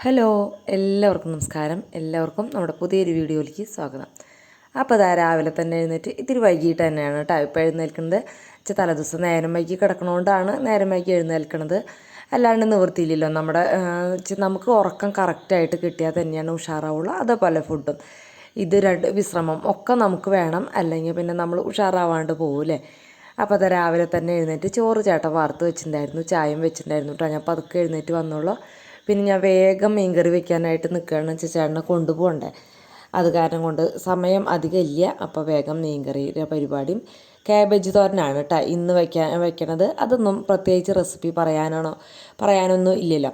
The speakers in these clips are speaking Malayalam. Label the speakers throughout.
Speaker 1: ഹലോ, എല്ലാവർക്കും നമസ്കാരം. എല്ലാവർക്കും നമ്മുടെ പുതിയൊരു വീഡിയോയിലേക്ക് സ്വാഗതം. അപ്പോൾ അതാ രാവിലെ തന്നെ എഴുന്നേറ്റ് ഇത്തിരി വൈകിട്ട് തന്നെയാണ് കേട്ടോ ഇപ്പോൾ എഴുന്നേൽക്കുന്നത്. തലേദിവസം നേരം വൈകി കിടക്കണോണ്ടാണ് നേരം വൈകി എഴുന്നേൽക്കുന്നത്. അല്ലാണ്ട് നിവൃത്തിയില്ലല്ലോ. നമുക്ക് ഉറക്കം കറക്റ്റായിട്ട് കിട്ടിയാൽ തന്നെയാണ് ഉഷാറാവുള്ളൂ. അതേപോലെ ഫുഡും ഇത് രണ്ട് വിശ്രമം ഒക്കെ നമുക്ക് വേണം, അല്ലെങ്കിൽ പിന്നെ നമ്മൾ ഉഷാറാവാണ്ട് പോകൂലേ. അപ്പോൾ അത് രാവിലെ തന്നെ എഴുന്നേറ്റ് ചോറ് ചേട്ടൻ വാർത്ത് വെച്ചിട്ടുണ്ടായിരുന്നു, ചായയും വെച്ചിട്ടുണ്ടായിരുന്നു കേട്ടോ. ഞാൻ പതുക്കെ എഴുന്നേറ്റ് വന്നോളൂ. പിന്നെ ഞാൻ വേഗം മീൻകറി വെക്കാനായിട്ട് നിൽക്കുകയാണ്. ചേട്ടനെ കൊണ്ടുപോകണ്ടേ, അത് കാരണം കൊണ്ട് സമയം അധികം ഇല്ല. അപ്പോൾ വേഗം മീൻകറിയുടെ പരിപാടിയും കാബേജ് തോരനാണ് കേട്ടോ ഇന്ന് വെക്കണത്. അതൊന്നും പ്രത്യേകിച്ച് റെസിപ്പി പറയാനൊന്നും ഇല്ലല്ലോ.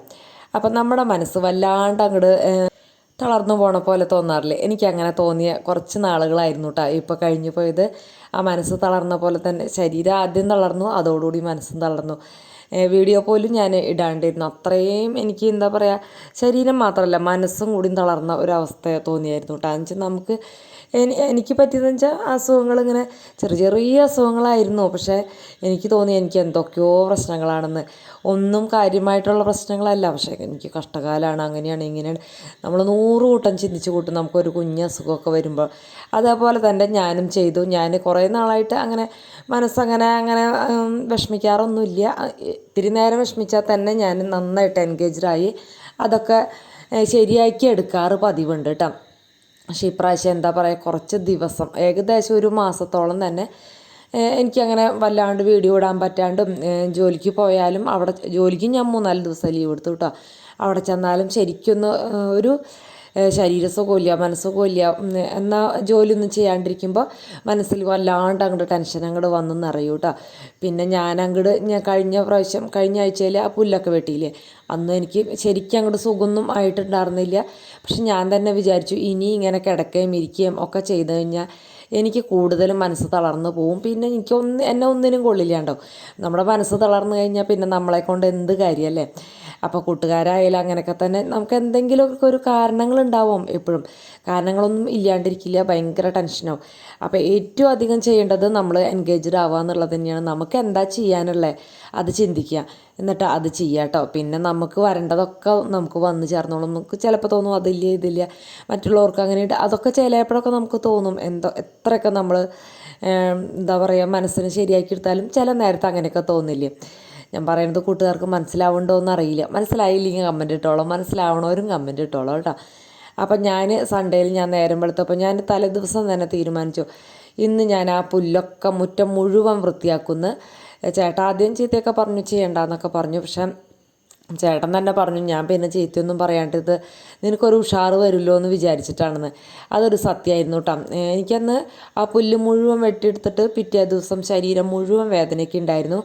Speaker 1: അപ്പം നമ്മുടെ മനസ്സ് വല്ലാണ്ട് അങ്ങോട്ട് തളർന്നു പോണ പോലെ തോന്നാറില്ലേ? എനിക്കങ്ങനെ തോന്നിയ കുറച്ച് നാളുകളായിരുന്നു കേട്ടോ ഇപ്പോൾ കഴിഞ്ഞു പോയത്. ആ മനസ്സ് തളർന്ന പോലെ തന്നെ ശരീരം ആദ്യം തളർന്നു, അതോടുകൂടി മനസ്സും തളർന്നു. വീഡിയോ പോലും ഞാൻ ഇടാണ്ടിരുന്നു. അത്രയും എനിക്ക് എന്താ പറയുക, ശരീരം മാത്രമല്ല മനസ്സും കൂടി തളർന്ന ഒരവസ്ഥ തോന്നിയായിരുന്നു കേട്ടോ. എന്നുവെച്ചാൽ നമുക്ക് എനിക്ക് പറ്റിയതെന്ന് വെച്ചാൽ അസുഖങ്ങൾ ഇങ്ങനെ ചെറിയ ചെറിയ അസുഖങ്ങളായിരുന്നു. പക്ഷേ എനിക്ക് തോന്നി എനിക്ക് എന്തൊക്കെയോ പ്രശ്നങ്ങളാണെന്ന്. ഒന്നും കാര്യമായിട്ടുള്ള പ്രശ്നങ്ങളല്ല, പക്ഷേ എനിക്ക് കഷ്ടകാലമാണ്, അങ്ങനെയാണ് ഇങ്ങനെയാണ്. നമ്മൾ 100 കൂട്ടം ചിന്തിച്ച് കൂട്ടും നമുക്കൊരു കുഞ്ഞ് അസുഖമൊക്കെ വരുമ്പോൾ. അതേപോലെ തന്നെ ഞാനും ചെയ്തു. ഞാൻ കുറേ നാളായിട്ട് അങ്ങനെ മനസ്സങ്ങനെ വിഷമിക്കാറൊന്നുമില്ല. ഇത്തിരി നേരം വിഷമിച്ചാൽ തന്നെ ഞാൻ നന്നായിട്ട് എൻഗേജ്ഡായി അതൊക്കെ ശരിയാക്കി എടുക്കാറ് പതിവുണ്ട് കേട്ടോ. പക്ഷേ ഇപ്രാവശ്യം എന്താ പറയുക, കുറച്ച് ദിവസം ഏകദേശം ഒരു മാസത്തോളം തന്നെ എനിക്കങ്ങനെ വല്ലാണ്ട് വീഡിയോ ഇടാൻ പറ്റാണ്ടും, ജോലിക്ക് പോയാലും അവിടെ ജോലിക്ക് ഞാൻ 3-4 ദിവസം ലീവ് എടുത്തു കേട്ടോ. അവിടെ ചെന്നാലും ശരിക്കൊന്ന് ഒരു ശരീരസുഖമില്ല, മനസ്സുഖമില്ല. എന്നാൽ ജോലിയൊന്നും ചെയ്യാണ്ടിരിക്കുമ്പോൾ മനസ്സിൽ വല്ലാണ്ട് അങ്ങോട്ട് ടെൻഷൻ അങ്ങോട്ട് വന്ന് നിറയും കേട്ടോ. പിന്നെ ഞാൻ കഴിഞ്ഞ ആഴ്ചയിൽ ആ പുല്ലൊക്കെ വെട്ടിയില്ലേ, അന്ന് എനിക്ക് ശരിക്കും അങ്ങോട്ട് സുഖമൊന്നും ആയിട്ടുണ്ടായിരുന്നില്ല. പക്ഷെ ഞാൻ തന്നെ വിചാരിച്ചു ഇനി ഇങ്ങനെ കിടക്കുകയും ഇരിക്കുകയും ഒക്കെ ചെയ്ത് കഴിഞ്ഞാൽ എനിക്ക് കൂടുതലും മനസ്സ് തളർന്നു പോവും. പിന്നെ എന്നെ ഒന്നിനും കൊള്ളില്ലാണ്ടോ. നമ്മുടെ മനസ്സ് തളർന്നു കഴിഞ്ഞാൽ പിന്നെ നമ്മളെ കൊണ്ട് എന്ത് കാര്യമല്ലേ. അപ്പോൾ കൂട്ടുകാരായാലും അങ്ങനെയൊക്കെ തന്നെ നമുക്ക് എന്തെങ്കിലുമൊക്കെ ഒരു കാരണങ്ങളുണ്ടാവും. എപ്പോഴും കാരണങ്ങളൊന്നും ഇല്ലാണ്ടിരിക്കില്ല, ഭയങ്കര ടെൻഷനാവും. അപ്പോൾ ഏറ്റവും അധികം ചെയ്യേണ്ടത് നമ്മൾ എൻഗേജ്ഡ് ആവുക എന്നുള്ളത് തന്നെയാണ്. നമുക്ക് എന്താ ചെയ്യാനുള്ളത് അത് ചിന്തിക്കുക, എന്നിട്ട് അത് ചെയ്യുക കേട്ടോ. പിന്നെ നമുക്ക് വരേണ്ടതൊക്കെ നമുക്ക് വന്നു ചേർന്നോളും. നമുക്ക് ചിലപ്പോൾ തോന്നും ഇതില്ല മറ്റുള്ളവർക്ക് അങ്ങനെ അതൊക്കെ ചിലപ്പോഴൊക്കെ നമുക്ക് തോന്നും. എത്രയൊക്കെ നമ്മൾ എന്താ പറയുക മനസ്സിന് ശരിയാക്കി എടുത്താലും ചില നേരത്തെ അങ്ങനെയൊക്കെ തോന്നില്ലേ. ഞാൻ പറയുന്നത് കൂട്ടുകാർക്ക് മനസ്സിലാവുണ്ടോ എന്നറിയില്ല. മനസ്സിലായില്ലെങ്കിൽ കമൻറ്റ് ഇട്ടോളാം, മനസ്സിലാവണവരും കമൻറ്റ് ഇട്ടോളാം കേട്ടോ. അപ്പം ഞാൻ സൺഡേയിൽ ഞാൻ നേരം വെളുത്തപ്പോൾ ഞാൻ തലേദിവസം തന്നെ തീരുമാനിച്ചു, ഇന്ന് ഞാൻ ആ പുല്ലൊക്കെ മുറ്റം മുഴുവൻ വൃത്തിയാക്കുന്നു. ചേട്ടാ ആദ്യം ചീത്തയൊക്കെ പറഞ്ഞു ചെയ്യണ്ടെന്നൊക്കെ പറഞ്ഞു. പക്ഷെ ചേട്ടൻ തന്നെ പറഞ്ഞു, ഞാൻ പിന്നെ ചീത്തയൊന്നും പറയാണ്ടത് നിനക്കൊരു ഉഷാറ് വരുമല്ലോ എന്ന് വിചാരിച്ചിട്ടാണെന്ന്. അതൊരു സത്യമായിരുന്നു കേട്ടോ. എനിക്കന്ന് ആ പുല്ല് മുഴുവൻ വെട്ടിയെടുത്തിട്ട് പിറ്റേ ദിവസം ശരീരം മുഴുവൻ വേദനയൊക്കെ ഉണ്ടായിരുന്നു.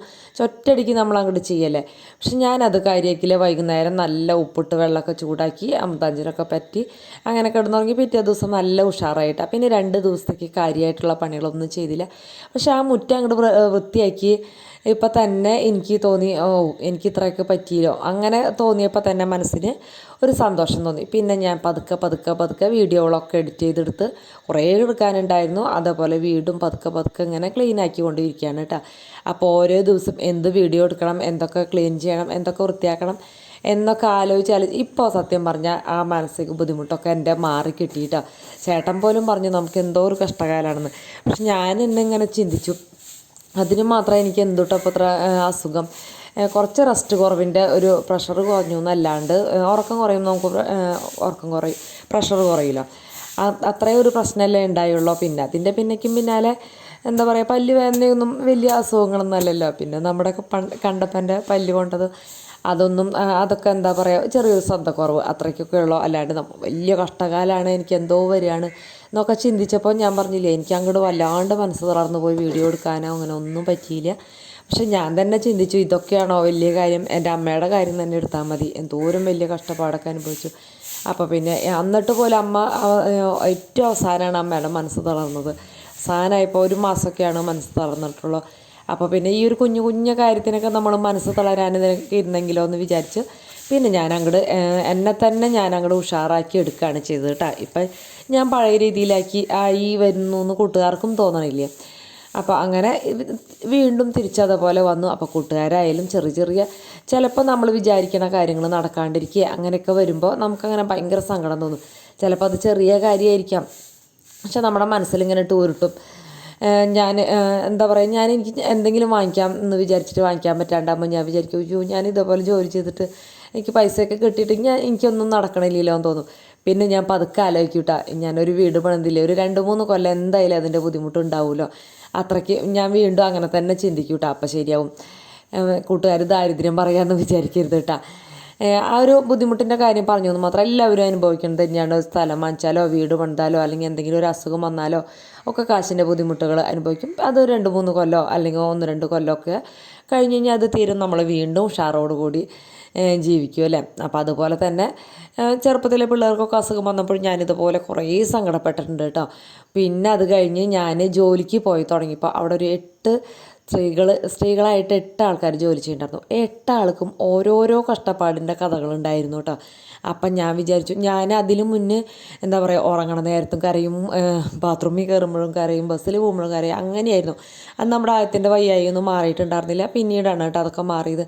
Speaker 1: ഒറ്റയടിക്ക് നമ്മൾ അങ്ങോട്ട് ചെയ്യല്ലേ. പക്ഷെ ഞാനത് കാര്യമാക്കില്ല. വൈകുന്നേരം നല്ല ഉപ്പിട്ട് വെള്ളമൊക്കെ ചൂടാക്കി അമ്പത്തഞ്ചിനൊക്കെ പറ്റി അങ്ങനെ കിടന്നുറങ്ങി പിറ്റേ ദിവസം നല്ല ഉഷാറായിട്ടാണ്. പിന്നെ 2 ദിവസത്തേക്ക് കാര്യമായിട്ടുള്ള പണികളൊന്നും ചെയ്തില്ല. പക്ഷെ ആ മുറ്റം അങ്ങോട്ട് വൃത്തിയാക്കി ഇപ്പം തന്നെ എനിക്ക് തോന്നി, എനിക്ക് ഇത്രയൊക്കെ പറ്റിയല്ലോ. അങ്ങനെ തോന്നിയപ്പോൾ തന്നെ മനസ്സിന് ഒരു സന്തോഷം തോന്നി. പിന്നെ ഞാൻ പതുക്കെ വീഡിയോകളൊക്കെ എഡിറ്റ് ചെയ്തെടുത്ത് കുറേ എടുക്കാനുണ്ടായിരുന്നു. അതേപോലെ വീടും പതുക്കെ ഇങ്ങനെ ക്ലീൻ ആക്കിക്കൊണ്ടിരിക്കുകയാണ് കേട്ടോ. അപ്പോൾ ഓരോ ദിവസം എന്ത് വീഡിയോ എടുക്കണം, എന്തൊക്കെ ക്ലീൻ ചെയ്യണം, എന്തൊക്കെ വൃത്തിയാക്കണം എന്നൊക്കെ ആലോചിച്ചാൽ ഇപ്പോൾ സത്യം പറഞ്ഞാൽ ആ മാനസിക ബുദ്ധിമുട്ടൊക്കെ എൻ്റെ മാറി കിട്ടിയിട്ടോ. ചേട്ടൻ പോലും പറഞ്ഞു നമുക്ക് എന്തോ ഒരു കഷ്ടകാലമാണെന്ന്. പക്ഷെ ഞാൻ ഇങ്ങനെ ചിന്തിച്ചു, അതിന് മാത്രമേ എനിക്ക് എന്തുട്ടപ്പോൾ ഇത്ര അസുഖം. കുറച്ച് റെസ്റ്റ് കുറവിൻ്റെ ഒരു പ്രഷർ കുറഞ്ഞു എന്നല്ലാണ്ട് ഉറക്കം കുറയും, നമുക്ക് ഉറക്കം കുറയും, പ്രഷർ കുറയില്ല. അത്രയും ഒരു പ്രശ്നമല്ലേ ഉണ്ടായുള്ളൂ. പിന്നെ അതിൻ്റെ പിന്നാലെ എന്താ പറയുക, പല്ല് വേദനയൊന്നും വലിയ അസുഖങ്ങളൊന്നും അല്ലല്ലോ. പിന്നെ നമ്മുടെയൊക്കെ കണ്ടപ്പൻ്റെ പല്ല് കൊണ്ടത് അതൊക്കെ എന്താ പറയുക, ചെറിയൊരു ശ്രദ്ധക്കുറവ് അത്രയ്ക്കൊക്കെ ഉള്ളൂ. അല്ലാണ്ട് വലിയ കഷ്ടകാലമാണ്, എനിക്ക് എന്തോ വരികയാണ് എന്നൊക്കെ ചിന്തിച്ചപ്പോൾ ഞാൻ പറഞ്ഞില്ലേ, എനിക്ക് അങ്ങോട്ട് വല്ലാണ്ട് മനസ്സ് തളർന്നു പോയി. വീഡിയോ എടുക്കാനോ അങ്ങനെ ഒന്നും പറ്റിയില്ല. പക്ഷെ ഞാൻ തന്നെ ചിന്തിച്ചു, ഇതൊക്കെയാണോ വലിയ കാര്യം, എൻ്റെ അമ്മയുടെ കാര്യം തന്നെ എടുത്താൽ മതി, എന്തോരം വലിയ കഷ്ടപ്പാടൊക്കെ അനുഭവിച്ചു. അപ്പോൾ പിന്നെ എന്നിട്ട് പോലും അമ്മ ഏറ്റവും അവസാനമാണ് അമ്മയുടെ മനസ്സ് തളർന്നത്. അവസാനമായപ്പോൾ 1 മാസമൊക്കെയാണ് മനസ്സ് തളർന്നിട്ടുള്ളൂ. അപ്പോൾ പിന്നെ ഈ ഒരു കുഞ്ഞു കാര്യത്തിനൊക്കെ നമ്മൾ മനസ്സ് തളരാൻ ഇരുന്നെങ്കിലോ എന്ന് വിചാരിച്ച് പിന്നെ ഞാൻ അങ്ങോട്ട് ഉഷാറാക്കി എടുക്കുകയാണ് ചെയ്തത് കേട്ടോ. ഇപ്പം ഞാൻ പഴയ രീതിയിലാക്കി വരുന്നു എന്ന് കൂട്ടുകാർക്കും തോന്നണില്ലേ. അപ്പോൾ അങ്ങനെ വീണ്ടും തിരിച്ചതുപോലെ വന്നു. അപ്പോൾ കൂട്ടുകാരായാലും ചെറിയ ചെറിയ ചിലപ്പോൾ നമ്മൾ വിചാരിക്കുന്ന കാര്യങ്ങൾ നടക്കാണ്ടിരിക്കുക അങ്ങനെയൊക്കെ വരുമ്പോൾ നമുക്കങ്ങനെ ഭയങ്കര സങ്കടം തോന്നും. ചിലപ്പോൾ അത് ചെറിയ കാര്യമായിരിക്കാം, പക്ഷെ നമ്മുടെ മനസ്സിലിങ്ങനെ ഇട്ട് ഉരുട്ടും. ഞാൻ എന്താ പറയുക, എനിക്ക് എന്തെങ്കിലും വാങ്ങിക്കാം എന്ന് വിചാരിച്ചിട്ട് വാങ്ങിക്കാൻ പറ്റാണ്ടാകുമ്പോൾ ഞാൻ വിചാരിക്കും, അയ്യോ ഞാൻ ഇതേപോലെ ജോലി ചെയ്തിട്ട് എനിക്ക് പൈസയൊക്കെ കിട്ടിയിട്ട് എനിക്കൊന്നും നടക്കണില്ലല്ലോ എന്ന് തോന്നും. പിന്നെ ഞാൻ പതുക്കെ ആലോചിക്കൂട്ടാ, ഞാനൊരു വീട് പണിതില്ലേ, ഒരു 2-3 കൊല്ലം എന്തായാലും അതിൻ്റെ ബുദ്ധിമുട്ടുണ്ടാവുമല്ലോ. അത്രയ്ക്ക് ഞാൻ വീണ്ടും അങ്ങനെ തന്നെ ചിന്തിക്കൂട്ടാ. അപ്പം ശരിയാവും. കൂട്ടുകാർ ദാരിദ്ര്യം പറയാമെന്ന് വിചാരിക്കരുത് കേട്ടാ. ആ ഒരു ബുദ്ധിമുട്ടിൻ്റെ കാര്യം പറഞ്ഞു എന്ന് മാത്രം എല്ലാവരും അനുഭവിക്കുന്നത് തന്നെയാണ്. സ്ഥലം വാങ്ങിച്ചാലോ വീട് പണിതാലോ അല്ലെങ്കിൽ എന്തെങ്കിലും ഒരു അസുഖം വന്നാലോ ഒക്കെ കാശിൻ്റെ ബുദ്ധിമുട്ടുകൾ അനുഭവിക്കും. അത് 2-3 കൊല്ലോ അല്ലെങ്കിൽ 1-2 കൊല്ലമൊക്കെ കഴിഞ്ഞ് കഴിഞ്ഞാൽ അത് തീരും, നമ്മൾ വീണ്ടും ഉഷാറോടുകൂടി ജീവിക്കും അല്ലേ. അപ്പോൾ അതുപോലെ തന്നെ ചെറുപ്പത്തിലെ പിള്ളേർക്കൊക്കെ അസുഖം വന്നപ്പോൾ ഞാനിതുപോലെ കുറേ സങ്കടപ്പെട്ടിട്ടുണ്ട് കേട്ടോ. പിന്നെ അത് കഴിഞ്ഞ് ഞാൻ ജോലിക്ക് പോയി തുടങ്ങിയപ്പോൾ അവിടെ ഒരു 8 സ്ത്രീകളായിട്ട് 8 ആൾക്കാർ ജോലി ചെയ്യുന്നുണ്ടായിരുന്നു. 8 ആൾക്കും ഓരോരോ കഷ്ടപ്പാടിൻ്റെ കഥകളുണ്ടായിരുന്നു കേട്ടോ. അപ്പം ഞാൻ വിചാരിച്ചു, ഞാൻ അതിന് മുന്നേ എന്താ പറയുക, ഉറങ്ങണ നേരത്തും കരയും, ബാത്റൂമിൽ കയറുമ്പോഴും കരയും, ബസ്സിൽ പോകുമ്പോഴും കരയും, അങ്ങനെയായിരുന്നു. അത് നമ്മുടെ ആദ്യത്തിൻ്റെ വയ്യായൊന്നും മാറിയിട്ടുണ്ടായിരുന്നില്ല. പിന്നീടാണ് കേട്ടോ അതൊക്കെ മാറിയത്.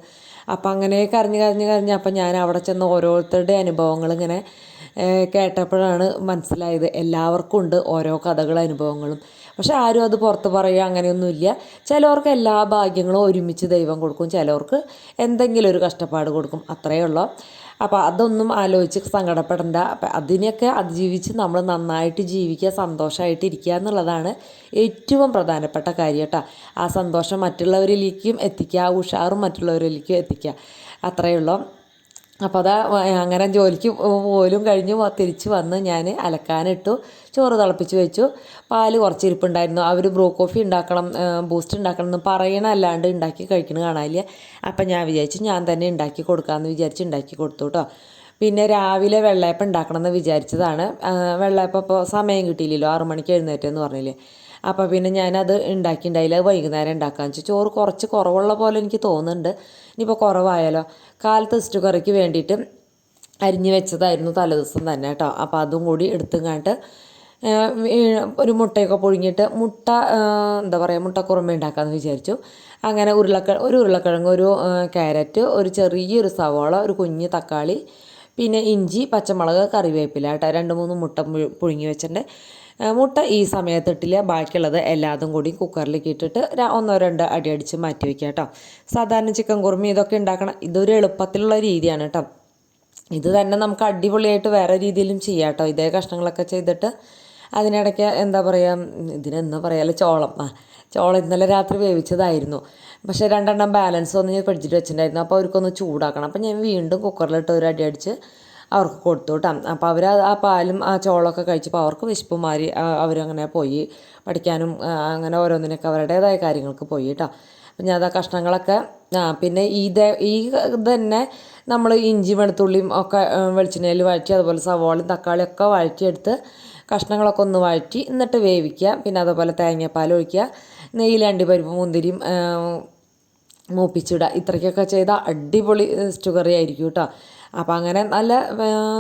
Speaker 1: അപ്പം അങ്ങനെ കരഞ്ഞ് അപ്പം ഞാൻ അവിടെ ചെന്ന് ഓരോരുത്തരുടെ അനുഭവങ്ങൾ ഇങ്ങനെ കേട്ടപ്പോഴാണ് മനസ്സിലായത്, എല്ലാവർക്കും ഉണ്ട് ഓരോ കഥകളും അനുഭവങ്ങളും. പക്ഷെ ആരും അത് പുറത്ത് പറയുക അങ്ങനെയൊന്നുമില്ല. ചിലവർക്ക് എല്ലാ ഭാഗ്യങ്ങളും ഒരുമിച്ച് ദൈവം കൊടുക്കും, ചിലവർക്ക് എന്തെങ്കിലും ഒരു കഷ്ടപ്പാട് കൊടുക്കും, അത്രയേ ഉള്ളൂ. അപ്പോൾ അതൊന്നും ആലോചിച്ച് സങ്കടപ്പെടേണ്ട. അപ്പം അതിനെയൊക്കെ അതിജീവിച്ച് നമ്മൾ നന്നായിട്ട് ജീവിക്കുക, സന്തോഷമായിട്ട് ഇരിക്കുക എന്നുള്ളതാണ് ഏറ്റവും പ്രധാനപ്പെട്ട കാര്യം കേട്ടോ. ആ സന്തോഷം മറ്റുള്ളവരിലേക്കും എത്തിക്കുക, ആ ഉഷാറും മറ്റുള്ളവരിലേക്കും എത്തിക്കുക, അത്രയേ ഉള്ളൂ. അപ്പോൾ അതാ അങ്ങനെ ജോലിക്ക് പോലും കഴിഞ്ഞ് തിരിച്ച് വന്ന് ഞാൻ അലക്കാനിട്ടു, ചോറ് തിളപ്പിച്ച് വെച്ചു. പാല് കുറച്ച് ഇരിപ്പുണ്ടായിരുന്നു. അവർ ബ്രൂ കോഫി ഉണ്ടാക്കണം, ബൂസ്റ്റ് ഉണ്ടാക്കണം എന്ന് പറയണല്ലാണ്ട് ഉണ്ടാക്കി കഴിക്കണം കാണാനില്ല. അപ്പം ഞാൻ വിചാരിച്ചു ഞാൻ തന്നെ ഉണ്ടാക്കി കൊടുക്കാമെന്ന് വിചാരിച്ച് ഉണ്ടാക്കി കൊടുത്തു കേട്ടോ. പിന്നെ രാവിലെ വെള്ളയപ്പം ഉണ്ടാക്കണം എന്ന് വിചാരിച്ചതാണ്. വെള്ളയപ്പം ഇപ്പോൾ സമയം കിട്ടിയില്ലല്ലോ, 6 മണിക്ക് എഴുന്നേറ്റെന്ന് പറഞ്ഞില്ലേ. അപ്പോൾ പിന്നെ ഞാനത് ഉണ്ടാക്കിയിട്ടുണ്ടായില്ല, വൈകുന്നേരം ഉണ്ടാക്കാമെന്ന് വെച്ചാൽ. ചോറ് കുറച്ച് കുറവുള്ള പോലെ എനിക്ക് തോന്നുന്നുണ്ട്. ഇനിയിപ്പോൾ കുറവായാലോ. കാലത്ത് സ്റ്റു കറിക്ക് വേണ്ടിയിട്ട് അരിഞ്ഞ് വെച്ചതായിരുന്നു തലേദിവസം തന്നെ കേട്ടോ. അപ്പോൾ അതും കൂടി എടുത്തുങ്ങാണ്ട് ഒരു മുട്ടയൊക്കെ പുഴുങ്ങിയിട്ട് എന്താ പറയുക, മുട്ടക്കുറുമ ഉണ്ടാക്കാമെന്ന് വിചാരിച്ചു. അങ്ങനെ ഒരു ഉരുളക്കിഴങ്ങ്, ഒരു ക്യാരറ്റ്, ഒരു ചെറിയൊരു സവാള, ഒരു കുഞ്ഞ് തക്കാളി, പിന്നെ ഇഞ്ചി, പച്ചമുളക്, കറിവേപ്പില കേട്ടോ. 2-3 മുട്ട പുഴുങ്ങി വെച്ചിട്ടുണ്ട്. മുട്ട ഈ സമയത്തിട്ടില്ല, ബാക്കിയുള്ളത് എല്ലാതും കൂടി കുക്കറിലേക്ക് ഇട്ടിട്ട് 1-2 അടി അടിച്ച് മാറ്റി വയ്ക്കുക കേട്ടോ. സാധാരണ ചിക്കൻ കുറുമി ഇതൊക്കെ ഉണ്ടാക്കണം, ഇതൊരു എളുപ്പത്തിലുള്ള രീതിയാണ് കേട്ടോ. ഇത് തന്നെ നമുക്ക് അടിപൊളിയായിട്ട് വേറെ രീതിയിലും ചെയ്യാം കേട്ടോ. ഇതേ കഷ്ണങ്ങളൊക്കെ ചെയ്തിട്ട് അതിനിടയ്ക്ക് എന്താ പറയുക, ഇതിനെന്താ പറയുക, ചോളം ഇന്നലെ രാത്രി വേവിച്ചതായിരുന്നു. പക്ഷേ 2 ബാലൻസ് ഒന്ന് ഞാൻ ഫ്രിഡ്ജിൽ വെച്ചിട്ടുണ്ടായിരുന്നു. അപ്പോൾ അവർക്കൊന്ന് ചൂടാക്കണം. അപ്പോൾ ഞാൻ വീണ്ടും കുക്കറിലിട്ട് ഒരു അടി അടിച്ച് അവർക്ക് കൊടുത്തു കേട്ടോ. അപ്പോൾ അവർ ആ പാലും ആ ചോളമൊക്കെ കഴിച്ചപ്പോൾ അവർക്ക് വിശപ്പ് മാറി. അവരങ്ങനെ പോയി പഠിക്കാനും അങ്ങനെ ഓരോന്നിനൊക്കെ അവരുടേതായ കാര്യങ്ങൾക്ക് പോയി കേട്ടോ. അപ്പം ഞാൻ ആ കഷ്ണങ്ങളൊക്കെ പിന്നെ ഈ തന്നെ നമ്മൾ ഇഞ്ചി വെളുത്തുള്ളിയും ഒക്കെ വെളിച്ചെണ്ണയിൽ വഴറ്റി, അതുപോലെ സവാളയും തക്കാളിയൊക്കെ വഴറ്റിയെടുത്ത് കഷ്ണങ്ങളൊക്കെ ഒന്ന് വഴറ്റി എന്നിട്ട് വേവിക്കുക. പിന്നെ അതുപോലെ തേങ്ങാപ്പാൽ ഒഴിക്കുക, നെയ്യിൽ അണ്ടിപ്പരിപ്പ് മുന്തിരിയും മൂപ്പിച്ചിടുക. ഇത്രയ്ക്കൊക്കെ ചെയ്താൽ അടിപൊളി സ്റ്റു കറി ആയിരിക്കും കേട്ടോ. അപ്പോൾ അങ്ങനെ നല്ല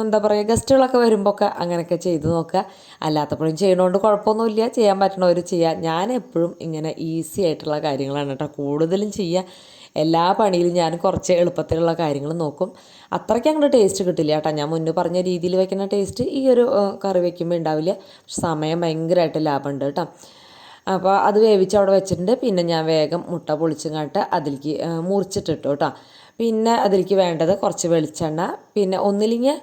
Speaker 1: എന്താ പറയുക, ഗസ്റ്റുകളൊക്കെ വരുമ്പോൾ ഒക്കെ അങ്ങനെയൊക്കെ ചെയ്ത് നോക്കുക. അല്ലാത്തപ്പോഴും ചെയ്യണോണ്ട് കുഴപ്പമൊന്നുമില്ല, ചെയ്യാൻ പറ്റണവർ ചെയ്യുക. ഞാൻ എപ്പോഴും ഇങ്ങനെ ഈസി ആയിട്ടുള്ള കാര്യങ്ങളാണ് കേട്ടോ കൂടുതലും ചെയ്യുക. എല്ലാ പണിയിലും ഞാൻ കുറച്ച് എളുപ്പത്തിലുള്ള കാര്യങ്ങൾ നോക്കും. അത്രയ്ക്ക് അങ്ങോട്ട് ടേസ്റ്റ് കിട്ടില്ല കേട്ടോ. ഞാൻ മുന്നേ പറഞ്ഞ രീതിയിൽ വയ്ക്കുന്ന ടേസ്റ്റ് ഈ ഒരു കറി വയ്ക്കുമ്പോൾ ഉണ്ടാവില്ല. പക്ഷെ സമയം ഭയങ്കരമായിട്ട് ലാഭമുണ്ട് കേട്ടോ. അപ്പോൾ അത് വേവിച്ച് അവിടെ വെച്ചിട്ടുണ്ട്. പിന്നെ ഞാൻ വേഗം മുട്ട പൊളിച്ചങ്ങാട്ട് അതിലേക്ക് മുറിച്ചിട്ടിട്ടു കേട്ടോ. പിന്നെ അതിലേക്ക് വേണ്ടത് കുറച്ച് വെളിച്ചെണ്ണ, പിന്നെ ഒന്നില്ലെങ്കിൽ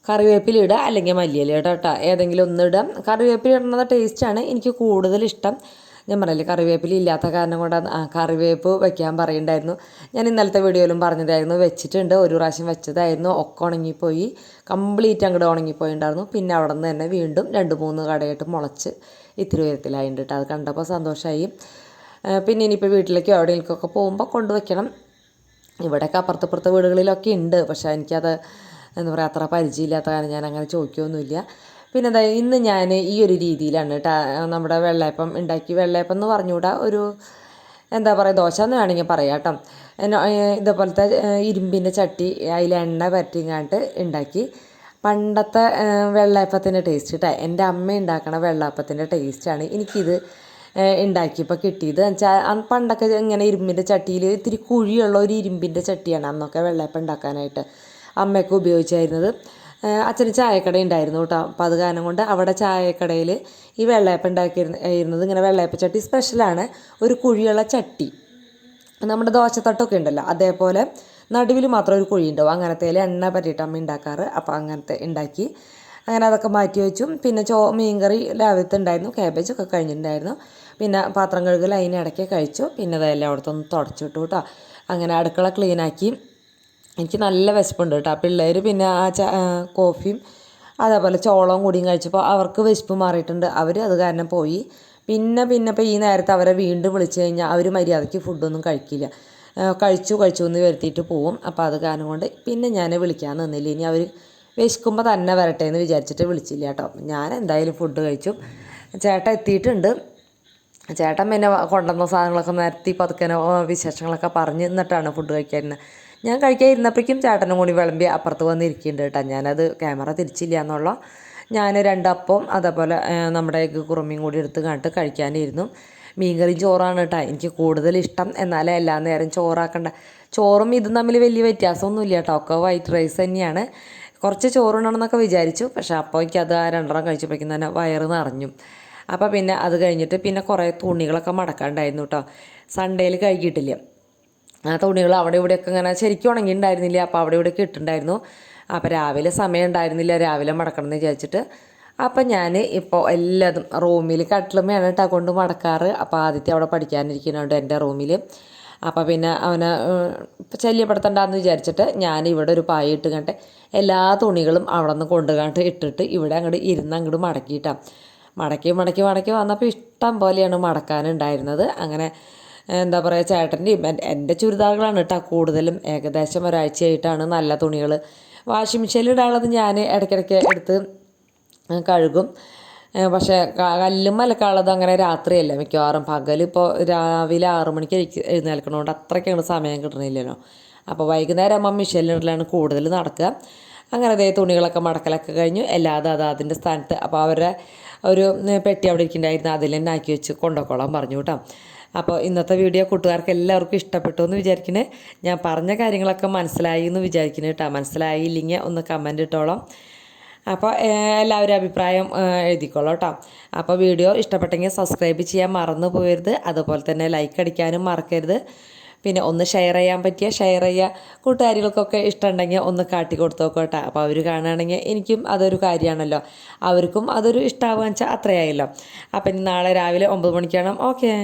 Speaker 1: കറിവേപ്പില ഇടുക അല്ലെങ്കിൽ മല്ലിയില ഇടുക കേട്ടോ. ഏതെങ്കിലും ഒന്നിടുക. കറിവേപ്പില ഇടുന്നത് ടേസ്റ്റാണ് എനിക്ക് കൂടുതൽ ഇഷ്ടം. ഞാൻ പറയില്ലേ, കറിവേപ്പില ഇല്ലാത്ത കാരണം കൊണ്ടാണ് കറിവേപ്പ് വയ്ക്കാൻ പറയുന്നുണ്ടായിരുന്നു. ഞാൻ ഇന്നലത്തെ വീഡിയോയിലും പറഞ്ഞതായിരുന്നു, വെച്ചിട്ടുണ്ട്. ഒരു പ്രാവശ്യം വെച്ചതായിരുന്നു, ഒക്കെ ഉണങ്ങിപ്പോയി, കംപ്ലീറ്റ് അങ്ങോട്ട് ഉണങ്ങിപ്പോയിണ്ടായിരുന്നു. പിന്നെ അവിടെ നിന്ന് തന്നെ വീണ്ടും 2-3 കടയായിട്ട് മുളച്ച് ഇത്തിരി ഉയരത്തിലായിട്ടുണ്ട് കേട്ടോ. അത് കണ്ടപ്പോൾ സന്തോഷമായി. പിന്നെ ഇനിയിപ്പോൾ വീട്ടിലേക്കോ എവിടെയെങ്കിലുമൊക്കെ പോകുമ്പോൾ കൊണ്ടുവയ്ക്കണം. ഇവിടെയൊക്കെ അപ്പുറത്തപ്പുറത്തെ വീടുകളിലൊക്കെ ഉണ്ട്, പക്ഷേ എനിക്കത് എന്താ പറയുക, അത്ര പരിചയമില്ലാത്ത കാരണം ഞാൻ അങ്ങനെ ചോദിക്കുകയൊന്നുമില്ല. പിന്നെ എന്താ, ഇന്ന് ഞാൻ ഈ ഒരു രീതിയിലാണ് കേട്ടോ നമ്മുടെ വെള്ളയപ്പം ഉണ്ടാക്കി. വെള്ളയപ്പം എന്ന് പറഞ്ഞുകൂടാ, ഒരു എന്താ പറയുക, ദോശ എന്ന് വേണമെങ്കിൽ പറയാം കേട്ടോ. ഇതേപോലത്തെ ഇരുമ്പിൻ്റെ ചട്ടി, അതിൽ എണ്ണ പറ്റിങ്ങാണ്ട് ഉണ്ടാക്കി. പണ്ടത്തെ വെള്ളയപ്പത്തിൻ്റെ ടേസ്റ്റ് കേട്ടോ, എൻ്റെ അമ്മ ഉണ്ടാക്കണ വെള്ളയപ്പത്തിൻ്റെ ടേസ്റ്റാണ്. എനിക്കിത് ഉണ്ടാക്കിയപ്പോൾ കിട്ടിയത്. എന്നുവെച്ചാൽ പണ്ടൊക്കെ ഇങ്ങനെ ഇരുമ്പിൻ്റെ ചട്ടിയിൽ ഇത്തിരി കുഴിയുള്ള ഒരു ഇരുമ്പിൻ്റെ ചട്ടിയാണ് അന്നൊക്കെ വെള്ളയപ്പം ഉണ്ടാക്കാനായിട്ട് അമ്മയൊക്കെ ഉപയോഗിച്ചായിരുന്നത്. അച്ഛന് ചായക്കട ഉണ്ടായിരുന്നു കേട്ടോ. അപ്പോൾ അത് കാരണം കൊണ്ട് അവിടെ ചായക്കടയിൽ ഈ വെള്ളയപ്പം ഉണ്ടാക്കിയിരുന്നത് ഇങ്ങനെ വെള്ളയപ്പം ചട്ടി സ്പെഷ്യലാണ്. ഒരു കുഴിയുള്ള ചട്ടി, നമ്മുടെ ദോശത്തട്ടൊക്കെ ഉണ്ടല്ലോ അതേപോലെ നടുവിൽ മാത്രം ഒരു കുഴി ഉണ്ടാവും. അങ്ങനത്തേൽ എണ്ണ പറ്റിയിട്ട് അമ്മ ഉണ്ടാക്കാറ്. അപ്പോൾ അങ്ങനത്തെ ഉണ്ടാക്കി അങ്ങനെ അതൊക്കെ മാറ്റി വെച്ചു. പിന്നെ മീൻകറി രാവിലത്തെ ഉണ്ടായിരുന്നു, കാബേജൊക്കെ കഴിഞ്ഞിട്ടുണ്ടായിരുന്നു. പിന്നെ പാത്രം കഴുകൽ അതിനിടയ്ക്ക് കഴിച്ചു. പിന്നെ അതെല്ലാം അവിടുത്തെ ഒന്ന് തുടച്ചിട്ടു കേട്ടോ. അങ്ങനെ അടുക്കള ക്ലീനാക്കി. എനിക്ക് നല്ല വിശപ്പുണ്ട് കേട്ടോ. പിള്ളേർ പിന്നെ കോഫിയും അതേപോലെ ചോളവും കൂടിയും കഴിച്ചപ്പോൾ അവർക്ക് വിശപ്പ് മാറിയിട്ടുണ്ട്. അവർ അത് കാരണം പോയി. പിന്നെ ഇപ്പോൾ ഈ നേരത്തെ അവരെ വീണ്ടും വിളിച്ചു കഴിഞ്ഞാൽ അവർ മര്യാദയ്ക്ക് ഫുഡൊന്നും കഴിക്കില്ല. കഴിച്ചു എന്ന് വരുത്തിയിട്ട് പോവും. അപ്പോൾ അത് കാരണം കൊണ്ട് പിന്നെ ഞാൻ വിളിക്കാൻ നിന്നില്ല. ഇനി അവർ വിശക്കുമ്പോൾ തന്നെ വരട്ടെ എന്ന് വിചാരിച്ചിട്ട് വിളിച്ചില്ല കേട്ടോ. ഞാൻ എന്തായാലും ഫുഡ് കഴിച്ചു. ചേട്ടൻ എത്തിയിട്ടുണ്ട്. ചേട്ടൻ പിന്നെ കൊണ്ടുവന്ന സാധനങ്ങളൊക്കെ നിരത്തി പതുക്കനെ വിശേഷങ്ങളൊക്കെ പറഞ്ഞ് എന്നിട്ടാണ് ഫുഡ് കഴിക്കാതിരുന്നത്. ഞാൻ കഴിക്കാതിരുന്നപ്പോഴേക്കും ചേട്ടനും കൂടി വിളമ്പി അപ്പുറത്ത് വന്നിരിക്കുന്നുണ്ട് കേട്ടോ. ഞാനത് ക്യാമറ തിരിച്ചില്ല എന്നുള്ള ഞാൻ 2 അപ്പം അതേപോലെ നമ്മുടെ എഗ്ഗ് കുറുമയും കൂടി എടുത്ത് കണ്ടിട്ട് കഴിക്കാനിരുന്നു. മീൻകറിയും ചോറാണ് കേട്ടോ എനിക്ക് കൂടുതൽ ഇഷ്ടം. എന്നാലേ എല്ലാ നേരം ചോറാക്കണ്ട. ചോറും ഇതും തമ്മിൽ വലിയ വ്യത്യാസമൊന്നുമില്ല കേട്ടോ. ഒക്കെ വൈറ്റ് റൈസ് തന്നെയാണ്. കുറച്ച് ചോറുണ്ടണമെന്നൊക്കെ വിചാരിച്ചു. പക്ഷേ അപ്പോൾ എനിക്കത് 2 കഴിച്ചപ്പോഴേക്കും തന്നെ വയറ് നിറഞ്ഞു. അപ്പോൾ പിന്നെ അത് കഴിഞ്ഞിട്ട് പിന്നെ കുറേ തുണികളൊക്കെ മടക്കാണ്ടായിരുന്നു കേട്ടോ. സൺഡേയിൽ കഴുകിയിട്ടില്ല. ആ തുണികൾ അവിടെ ഇവിടെയൊക്കെ ഇങ്ങനെ ശരിക്കും ഉണങ്ങിയിട്ടുണ്ടായിരുന്നില്ല. അപ്പോൾ അവിടെ ഇവിടെയൊക്കെ ഇട്ടിട്ടുണ്ടായിരുന്നു. അപ്പോൾ രാവിലെ സമയം ഉണ്ടായിരുന്നില്ല, രാവിലെ മടക്കണം എന്ന് വിചാരിച്ചിട്ട്. അപ്പം ഞാൻ ഇപ്പോൾ എല്ലാതും റൂമിൽ കട്ടിലുമ്മയാണ് കേട്ടോ കൊണ്ട് മടക്കാറ്. അപ്പോൾ ആദ്യത്തെ അവിടെ പഠിക്കാനിരിക്കുന്നുണ്ട് എൻ്റെ റൂമിൽ. അപ്പോൾ പിന്നെ അവനെ ശല്യപ്പെടുത്തണ്ടെന്ന് വിചാരിച്ചിട്ട് ഞാൻ ഇവിടെ ഒരു പായ ഇട്ട് കണ്ട് എല്ലാ തുണികളും അവിടെ നിന്ന് കൊണ്ടുകണ്ട് ഇട്ടിട്ട് ഇവിടെ അങ്ങോട്ട് മടക്കിയിട്ടാണ്. മടക്കി വന്നപ്പോൾ ഇഷ്ടം പോലെയാണ് മടക്കാനുണ്ടായിരുന്നത്. അങ്ങനെ എന്താ പറയുക, ചേട്ടൻ്റെയും എൻ്റെ ചുരിദാറുകളാണ് കേട്ടോ കൂടുതലും. ഏകദേശം ഒരാഴ്ചയായിട്ടാണ് നല്ല തുണികൾ വാഷിംഗ് മെഷീനിൽ ഇടാനുള്ളത് ഞാൻ ഇടയ്ക്കിടയ്ക്ക് എടുത്ത് കഴുകും. പക്ഷേ കല്ലും അലക്കാനുള്ളത് അങ്ങനെ രാത്രിയല്ല, മിക്കവാറും പകലിപ്പോൾ രാവിലെ 6 മണിക്ക് എഴുന്നേൽക്കണോണ്ട് അത്രയ്ക്കാണ് സമയം കിട്ടണില്ലല്ലോ. അപ്പോൾ വൈകുന്നേരം ആകുമ്പോൾ മെഷീനിലിടലാണ് കൂടുതൽ നടക്കുക. അങ്ങനെ അതേ തുണികളൊക്കെ മടക്കലൊക്കെ കഴിഞ്ഞു. എല്ലാതും അതിൻ്റെ സ്ഥാനത്ത്. അപ്പോൾ അവരുടെ ഒരു പെട്ടി അവിടെ ഇരിക്കുന്നുണ്ടായിരുന്നു, അതിൽ തന്നെ ആക്കി വെച്ച് കൊണ്ടുപോയിക്കോളാൻ പറഞ്ഞു കേട്ടോ. അപ്പോൾ ഇന്നത്തെ വീഡിയോ കൂട്ടുകാർക്ക് എല്ലാവർക്കും ഇഷ്ടപ്പെട്ടു എന്ന് വിചാരിക്കുന്നത്. ഞാൻ പറഞ്ഞ കാര്യങ്ങളൊക്കെ മനസ്സിലായി എന്ന് വിചാരിക്കുന്നത് കേട്ടോ. മനസ്സിലായില്ലെങ്കിൽ ഒന്ന് കമൻറ്റ് ഇട്ടോളാം. അപ്പോൾ എല്ലാവരും അഭിപ്രായം എഴുതിക്കോളൂ കേട്ടോ. അപ്പോൾ വീഡിയോ ഇഷ്ടപ്പെട്ടെങ്കിൽ സബ്സ്ക്രൈബ് ചെയ്യാൻ മറന്നു പോകരുത്. അതുപോലെ തന്നെ ലൈക്ക് അടിക്കാനും മറക്കരുത്. പിന്നെ ഒന്ന് ഷെയർ ചെയ്യാൻ പറ്റിയ ഷെയർ ചെയ്യുക. കൂട്ടുകാരികൾക്കൊക്കെ ഇഷ്ടമുണ്ടെങ്കിൽ ഒന്ന് കാട്ടി കൊടുത്തു നോക്കട്ടെ. അപ്പോൾ അവർ കാണുകയാണെങ്കിൽ എനിക്കും അതൊരു കാര്യമാണല്ലോ, അവർക്കും അതൊരു ഇഷ്ടമാവുക വെച്ചാൽ അത്രയായല്ലോ. അപ്പം ഇനി നാളെ രാവിലെ 9 മണിക്കാണ്. ഓക്കേ.